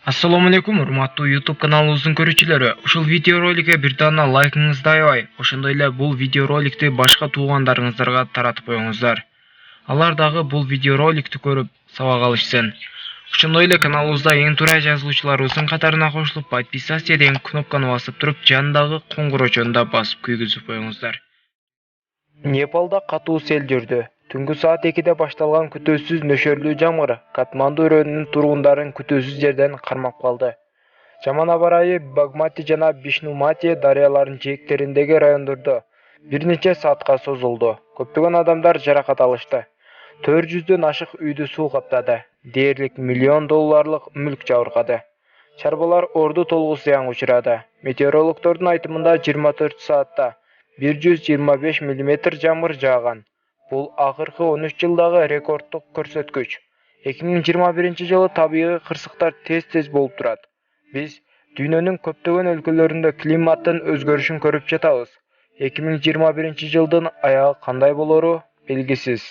Assalomu alaykum, hurmatli YouTube kanalımızın görücülері. Ушул видеороликке бир дана лайкыңызды аябай. Ошондой эле бул видеороликти башка туугандарыңыздарга таратып коюңуздар. Алар дагы бул видеороликти көрүп сабак алышсын. Ошондой эле каналыбызда эң туура жазылуучуларыбыздын катарына кошулуп, подписаться деген кнопканы басып туруп, жанындагы коңгурочону да басып күйгүзүп коюңуздар. Непалда катуу сел жүрдү. Түнгү саат 2-де башталган күтүүсүз нөшөрлүү жамгыр Катманду өрөөнүнүн тургундарын күтүүсүз жерден кармап калды. Жаман аба ырайы Багмати жана Бишнумати дарыяларынын жээктериндеги райондордо бир нече саатка созулду. Көптөгөн адамдар жаракат алышты. 400дөн ашык үйдү суу каптады. Дээрлик $1 миллион мүлк жабыркады. Чарбалар орду толугу зыянга учурады. Метеорологдордун айтымында 24 саатта 125 мм жамгыр жааган. Бул акыркы 13 жылдагы рекорддук көрсөткүч. 2021-жылы табигый кырсыктар тез болуп турат. Биз дүйнөнүн көптөгөн өлкөлөрүндө климаттын өзгөрүшүн көрүп жатабыз. 2021-жылдын аягы кандай болору белгисиз.